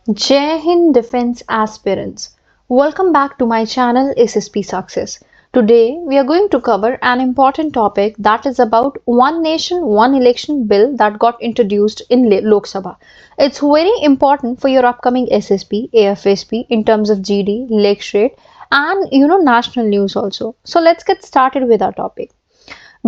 Jai Hind Defense Aspirants. Welcome back to my channel SSP Success. Today we are going to cover an important topic that is about One Nation One Election bill that got introduced in Lok Sabha. It's very important for your upcoming SSP, AFSP in terms of GD, lecturate and national news also. So let's get started with our topic.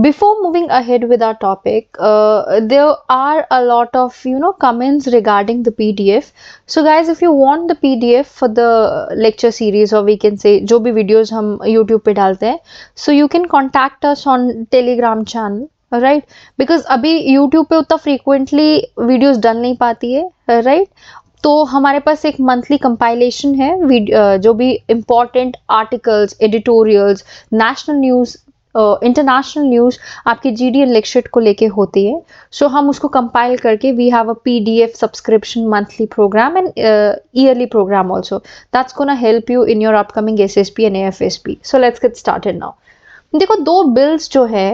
Before moving ahead with our topic, there are a lot of comments regarding the PDF. So guys, if you want the PDF for the lecture series, or we can say जो भी videos हम YouTube पे डालते हैं, so you can contact us on Telegram channel, right? Because अभी YouTube पे उतना frequently videos डल नहीं पाती है, right? तो हमारे पास एक मंथली कंपाइलेशन है जो भी important articles, editorials, national news, international news आपके जीडी एंड लेक्चर को लेके होती है. सो हम उसको कंपाइल करके we have a PDF subscription monthly programme and yearly programme also that's gonna help you in your upcoming SSP and AFSP. So let's get started now. देखो, दो bills जो है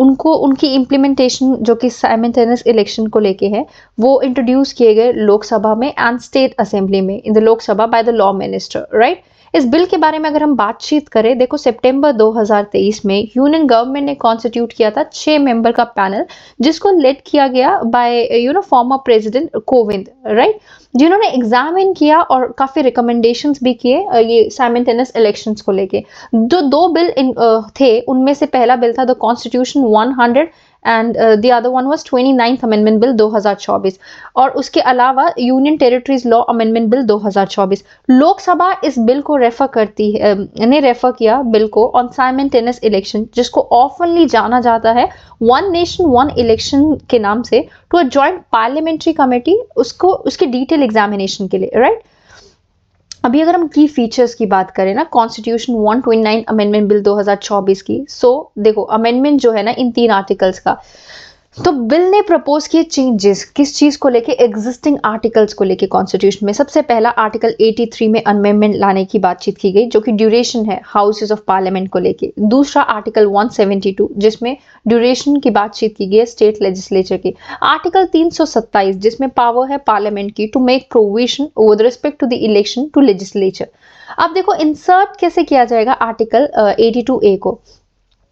उनको उनकी इम्प्लीमेंटेशन जो कि साइमल्टेनियस इलेक्शन को लेके है वो इंट्रोड्यूस किए गए लोकसभा में एंड स्टेट असेंबली में in the Lok Sabha by the law minister, right. इस बिल के बारे में अगर हम बातचीत करें, देखो सितंबर 2023 में यूनियन गवर्नमेंट ने कॉन्स्टिट्यूट किया था 6 मेंबर का पैनल जिसको लेड किया गया bye former president Kovind, right, जिन्होंने एग्जामिन किया और काफी रिकमेंडेशंस भी किए ये साइमल्टेनियस इलेक्शंस को लेके. जो दो बिल थे उनमें से पहला बिल था the constitution 100 and the other one was 29th amendment bill 2024 और उसके अलावा union territories law amendment bill 2024. Lok Sabha इस बिल को रेफर किया बिल को ऑन साइमल्टेनियस इलेक्शन, जिसको ऑफनली जाना जाता है वन नेशन वन इलेक्शन के नाम से, to a joint parliamentary committee, उसको उसके डिटेल एग्जामिनेशन के लिए, राइट. अभी अगर हम की फीचर्स की बात करें ना कॉन्स्टिट्यूशन 129 अमेंडमेंट बिल 2024 की, सो देखो अमेंडमेंट जो है ना इन 3 आर्टिकल्स का, तो बिल ने प्रपोज किए चेंजेस किस चीज को लेके, एग्जिस्टिंग आर्टिकल्स को लेके कॉन्स्टिट्यूशन में. सबसे पहला आर्टिकल 83 में अमेंडमेंट लाने की बातचीत की गई जो कि ड्यूरेशन है हाउसेज ऑफ पार्लियामेंट को लेके. दूसरा आर्टिकल 172 जिसमें ड्यूरेशन की बातचीत की गई स्टेट लेजिस्लेचर की. आर्टिकल 327 जिसमें पावर है पार्लियामेंट की to make provision with respect to the election to legislature. अब देखो इंसर्ट कैसे किया जाएगा आर्टिकल 82A को.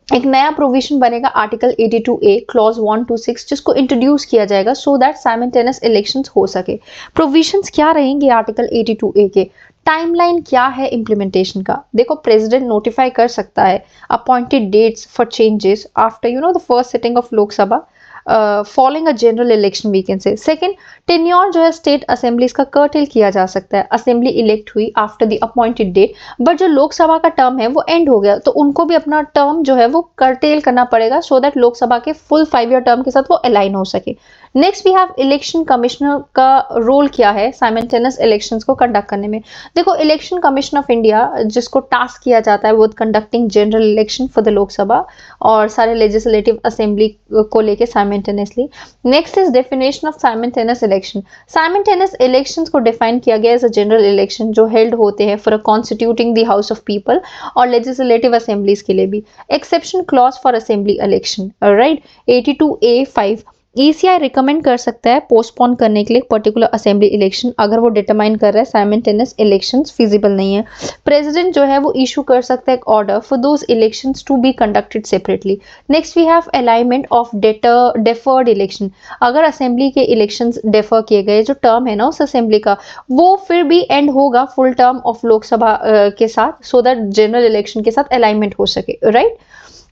एक नया प्रोविजन बनेगा आर्टिकल 82A क्लॉज 1 to 6 जिसको इंट्रोड्यूस किया जाएगा सो दैट साइमल्टेनियस इलेक्शंस हो सके. प्रोविजंस क्या रहेंगे आर्टिकल 82A के, टाइमलाइन क्या है इम्प्लीमेंटेशन का. देखो प्रेसिडेंट नोटिफाई कर सकता है appointed dates for changes after the first sitting of Lok Sabha following a general election we can say. Second, tenure जो है स्टेट असेंबलीज का कर्टेल किया जा सकता है. असेंबली इलेक्ट हुई after the appointed date but जो लोकसभा का टर्म है वो एंड हो गया तो उनको भी अपना टर्म जो है वो कर्टेल करना पड़ेगा सो दैट लोकसभा के फुल 5 ईयर टर्म के साथ वो अलाइन हो सके. Next we have election commissioner का रोल क्या है साइमल्टेनियस इलेक्शंस को कंडक्ट करने में. देखो इलेक्शन कमीशन ऑफ इंडिया जिसको टास्क किया जाता है with conducting general election for the Lok Sabha और सारे लेजिस्लेटिव असेंबली को लेके simultaneously. Next is definition of simultaneous election. Simultaneous elections को डिफाइन किया गया एज अ जनरल इलेक्शन जो हेल्ड होते हैं for constituting the house of people और लेजिस्लेटिव असेंबलीज के लिए भी. Exception clause for assembly election, right. 82A(5) ECI recommend कर सकता है पोस्टपोन करने के लिए पर्टिकुलर असेंबली इलेक्शन अगर वो डिटरमाइन कर रहा है साइमल्टेनियस इलेक्शंस फिजिबल नहीं है. प्रेसिडेंट जो है वो इशू कर सकता है एक order for those elections to be conducted separately. Next we have alignment of deferred election. अगर असेंबली के इलेक्शंस डेफर किए गए, जो टर्म है ना उस असेंबली का वो फिर भी एंड होगा फुल टर्म ऑफ लोकसभा के साथ सो दैट जनरल इलेक्शन के साथ अलाइनमेंट हो सके, राइट.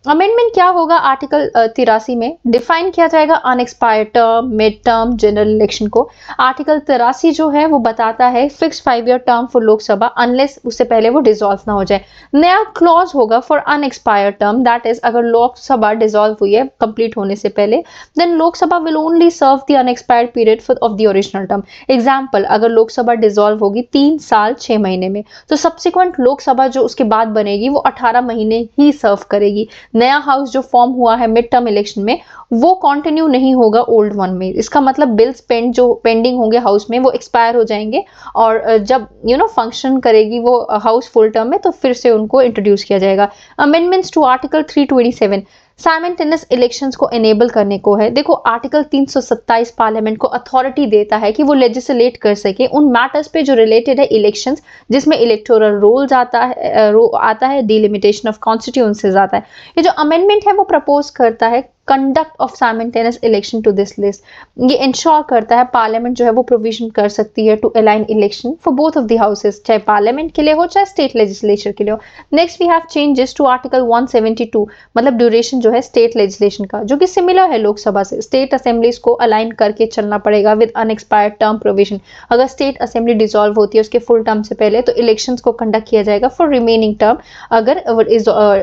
अमेंडमेंट क्या होगा आर्टिकल 83 में, डिफाइन किया जाएगा unexpired term, mid term, general election को. आर्टिकल 83 जो है वो बताता है fix 5 year term for Lok Sabha unless उससे पहले वो डिसॉल्व ना हो जाए. नया क्लॉज होगा for unexpired term, that is अगर लोकसभा डिसॉल्व हुई है कंप्लीट होने से पहले then Lok Sabha will only serve the unexpired period of the original term. Example, अगर लोकसभा डिसॉल्व होगी 3 साल 6 महीने में तो सब्सिक्वेंट लोकसभा जो उसके बाद बनेगी वो 18 महीने ही सर्व करेगी. नया हाउस जो फॉर्म हुआ है मिड टर्म इलेक्शन में वो कंटिन्यू नहीं होगा ओल्ड वन में. इसका मतलब बिल्स जो पेंडिंग होंगे हाउस में वो एक्सपायर हो जाएंगे और जब फंक्शन करेगी वो हाउस फुल टर्म में तो फिर से उनको इंट्रोड्यूस किया जाएगा. Amendments to article 327. Simultaneous elections को एनेबल करने को है, देखो आर्टिकल 327 पार्लियामेंट को अथॉरिटी देता है कि वो लेजिस्लेट कर सके उन मैटर्स पे जो रिलेटेड है इलेक्शंस, जिसमें इलेक्टोरल रोल्स आता है, डिलिमिटेशन ऑफ कॉन्स्टिट्यूएंसीज आता है। ये जो अमेंडमेंट है वो प्रपोज करता है conduct of simultaneous election to this list. ये इंश्योर करता है पार्लियामेंट जो है वो प्रोविजन कर सकती है to align election for both of the houses, चाहे पार्लियामेंट के लिए हो चाहे स्टेट लेजिस्लेचर के लिए हो। Next we have changes to article 172, मतलब ड्यूरेशन जो है स्टेट लेजिस्लेशन का, जो कि सिमिलर है लोकसभा से। स्टेट असेंबलीज को अलाइन करके चलना पड़ेगा विद अनएक्सपायर्ड टर्म प्रोविजन। अगर स्टेट असेंबली डिसॉल्व होती है उसके फुल टर्म से पहले, तो इलेक्शंस को कंडक्ट किया जाएगा फॉर रिमेनिंग टर्म, अगर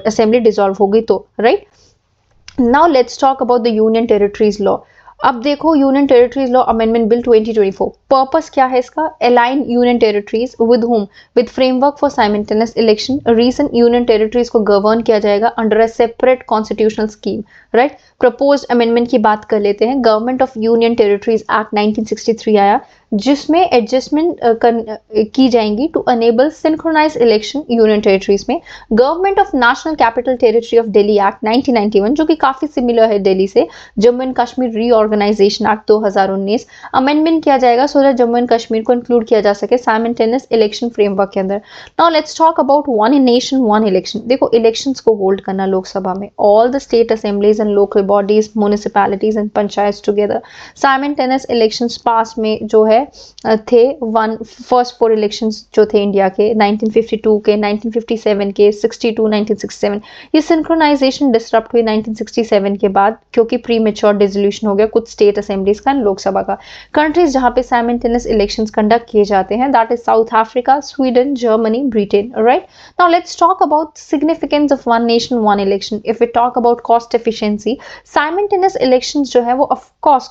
असेंबली डिसॉल्व होगी तो, right. Now let's talk about the Union Territories Law. अब देखो union territories law amendment bill 2024, purpose क्या है इसका? Align union territories with whom? With framework for simultaneous election. Reason, union territories को govern किया जाएगा under a separate constitutional scheme, right. Proposed amendment की बात कर लेते हैं। Government of union territories act 1963 आया, जिसमें एडजस्टमेंट की जाएंगी to enable synchronise election union territories में। Government of national capital territory of Delhi act 1991, जो कि काफी सिमिलर है दिल्ली से। Jammu and Kashmir reorganisation act 2019 amendment किया जाएगा so that Jammu and Kashmir को इंक्लूड किया जा सके साइमल्टेनियस इलेक्शन फ्रेमवर्क के अंदर। Now let's talk about one nation one election. देखो इलेक्शंस को होल्ड करना लोकसभा में, all the state assemblies and local bodies, municipalities and panchayat together. Simultaneous elections पास में जो है थे फर्स्ट 4 इलेक्शंस जो थे इंडिया के 1952 के, 1957 के, 62, 1967। ये सिंक्रोनाइजेशन डिसरप्ट हुई 1967 के बाद, क्योंकि प्री मेच्योर डिसोल्यूशन हो गया कुछ स्टेट असेंबलीज का, लोकसभा का। कंट्रीज जहां पे साइमल्टेनियस इलेक्शंस कंडक्ट किए जाते हैं, that is South Africa, Sweden, Germany, Britain, right. Now let's talk about significance of one nation one election. If we talk about cost efficiency, simultaneous elections जो है वो ऑफ कोर्स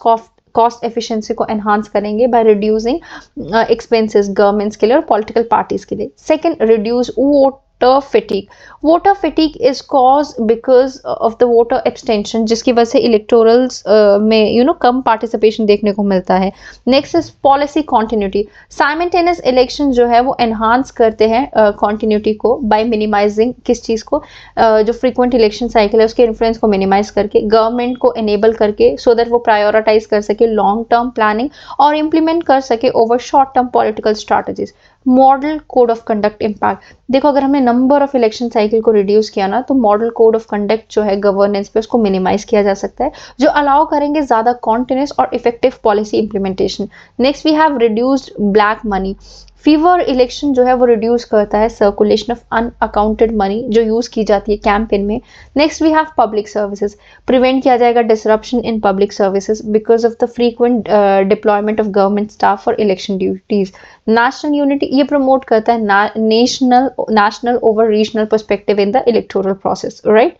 कॉस्ट एफिशिएंसी को enhance करेंगे by reducing expenses governments के लिए और political parties के लिए। Second, reduce voter fatigue is cause because of the voter abstention, जिसकी वजह से इलेक्टोरल्स में कम पार्टिसिपेशन देखने को मिलता है। Next is policy continuity. Simultaneous election जो है वो एनहांस करते हैं कॉन्टिन्यूटी को बाय मिनिमाइजिंग किस चीज को, जो फ्रीक्वेंट इलेक्शन साइकिल है उसके इन्फ्लुएंस को मिनिमाइज करके, गवर्नमेंट को एनेबल करके सो दैट वो प्रायोरिटाइज कर सके लॉन्ग टर्म प्लानिंग और इम्प्लीमेंट कर सके over short term political strategies. Model code of conduct impact, देखो अगर हमने नंबर ऑफ इलेक्शन साइकिल को रिड्यूस किया ना, तो मॉडल कोड ऑफ कंडक्ट जो है गवर्नेंस पे उसको मिनिमाइज किया जा सकता है, जो अलाउ करेंगे ज्यादा कॉन्टिन्यूस और effective policy implementation. Next we have reduced black money. Fewer election जो है वो रिड्यूस करता है सर्कुलेशन ऑफ अनअकाउंटेड मनी जो यूज की जाती है कैंपेन में। Next we have public services, prevent किया जाएगा disruption in public services because of the frequent deployment of government staff for election duties. National unity, ये प्रमोट करता है national over regional perspective in the electoral process, right.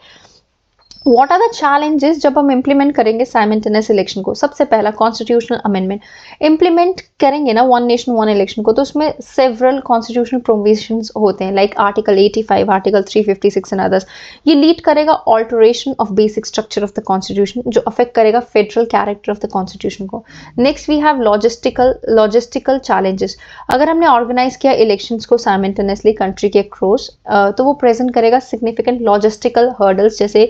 What are the challenges जब हम implement करेंगे simultaneous election को? सबसे पहला constitutional amendment implement करेंगे ना वन नेशन वन इलेक्शन को, तो उसमें सेवरल कॉन्स्टिट्यूशनल प्रोविजंस होते हैं like article 85, article 356 and others. ये लीड करेगा alteration of basic structure of the constitution, जो अफेक्ट करेगा federal character of the constitution को। Next we have logistical challenges. अगर हमने ऑर्गेनाइज किया इलेक्शंस को साइमल्टेनियसली कंट्री के अक्रॉस, तो वो प्रेजेंट करेगा सिग्निफिकेंट लॉजिस्टिकल हर्डल्स, जैसे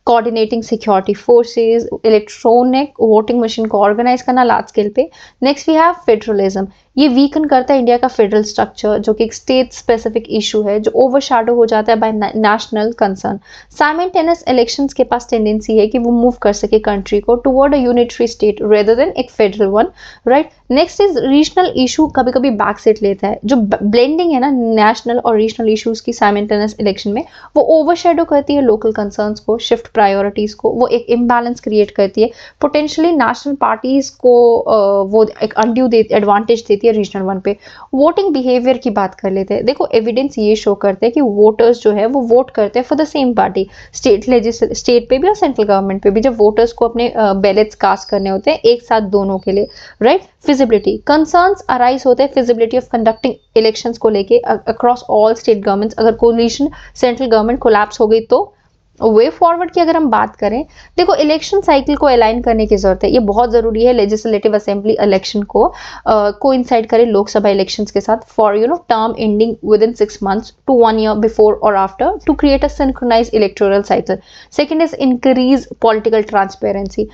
coordinating security forces, electronic voting machine को ऑर्गेनाइज करना लार्ज स्केल पे। नेक्स्ट वी हैव फेडरलिज्म, ये वीकन करता है इंडिया का फेडरल स्ट्रक्चर, जो कि एक स्टेट स्पेसिफिक इशू है जो ओवरशैडो हो जाता है by national concern. Simultaneous elections के पास टेंडेंसी है कि वो मूव कर सके कंट्री को toward a unitary state rather than एक federal one, right. Next is regional issue, कभी कभी बैक सीट लेता है। जो ब्लेंडिंग है ना नेशनल और रीजनल इशूज की साइमल्टेनियस इलेक्शन में, वो ओवरशैडो करती है लोकल कंसर्न्स को, शिफ्ट प्रायोरिटीज को, वो एक इम्बैलेंस क्रिएट करती है। पोटेंशियली नेशनल पार्टीज को वो एक अनड्यू एडवांटेज देती है रीजनल वन पे। वोटिंग बिहेवियर की बात कर लेते हैं। देखो एविडेंस ये शो करते हैं कि वोटर्स जो है वो वोट करते हैं for the same party, state पे भी और सेंट्रल गवर्नमेंट पे भी, जब वोटर्स को अपने बैलेट्स कास्ट करने होते हैं एक साथ दोनों के लिए, राइट। फिजिबिलिटी कंसर्न्स अराइज होते हैं फिजिबिलिटी ऑफ कंडक्टिंग इलेक्शंस को लेके अक्रॉस ऑल स्टेट गवर्नमेंट्स। अगर कोलिशन सेंट्रल गवर्नमेंट कोलैप्स हो गई तो वे फॉरवर्ड की अगर हम बात करें, देखो इलेक्शन साइकिल को अलाइन करने की जरूरत है, ये बहुत जरूरी है लेजिस्लेटिव असेंबली इलेक्शन को कोइंसाइड करे लोकसभा इलेक्शंस के साथ for term ending with in 6 months to 1 year before or after to create a synchronized electoral cycle. Second is increase political transparency.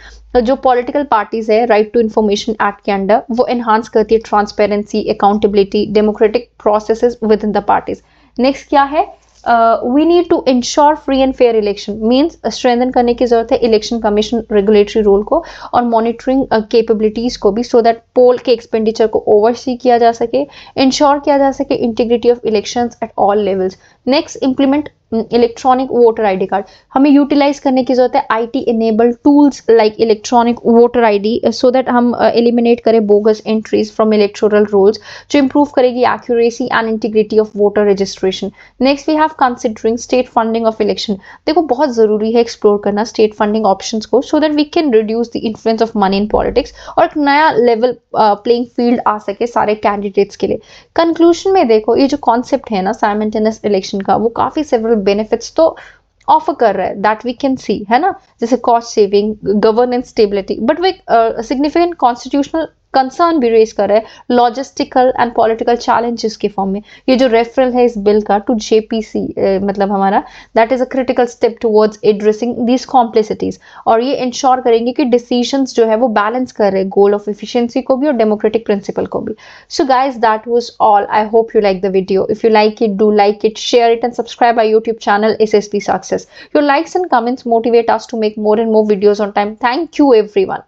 जो पॉलिटिकल पार्टीज है राइट टू इंफॉर्मेशन एक्ट के under वो enhance करती है transparency, accountability, democratic processes within the parties. Next क्या है, we need to ensure free and fair election, means strengthen करने की जरूरत है इलेक्शन कमीशन रेगुलेटरी रोल को और मॉनिटरिंग कैपेबिलिटीज को भी, सो दैट पोल के एक्सपेंडिचर को ओवरसी किया जा सके, इंश्योर किया जा सके integrity of elections at all levels. Next, implement electronic voter ID card, हमें यूटिलाइज करने की जरूरत है IT enabled tools like electronic voter ID so that हम एलिमिनेट करें bogus entries from electoral rolls, जो इंप्रूव करेगी accuracy and integrity of voter registration. Next we have considering state funding of election, देखो बहुत जरूरी है एक्सप्लोर करना state funding options को so that we can reduce the influence of money in politics और एक नया लेवल प्लेइंग फील्ड आ सके सारे कैंडिडेट्स के लिए। कंक्लूजन में देखो ये जो कॉन्सेप्ट है ना साइमल्टेनियस इलेक्शन का, वो काफी सेवरल बेनिफिट्स तो ऑफर कर रहा है दैट वी कैन सी, है ना, जैसे cost saving, governance stability, but वो एक सिग्निफिकेंट कॉन्स्टिट्यूशनल कंसर्न भी रेज कर रहा है लॉजिस्टिकल एंड पॉलिटिकल चैलेंजेस के फॉर्म में। ये जो रेफरल है इस बिल का टू जेपीसी मतलब हमारा, that is a critical step towards addressing these complexities, और ये इंश्योर करेंगे कि डिसीजंस जो है वो बैलेंस कर रहे हैं गोल ऑफ एफिशिएंसी को भी और डेमोक्रेटिक प्रिंसिपल को भी। So guys that was all, I hope you like the video. If you like it, do like it, share it and subscribe our YouTube channel SSP Success. Your likes and comments motivate us to make more and more videos on time. Thank you everyone.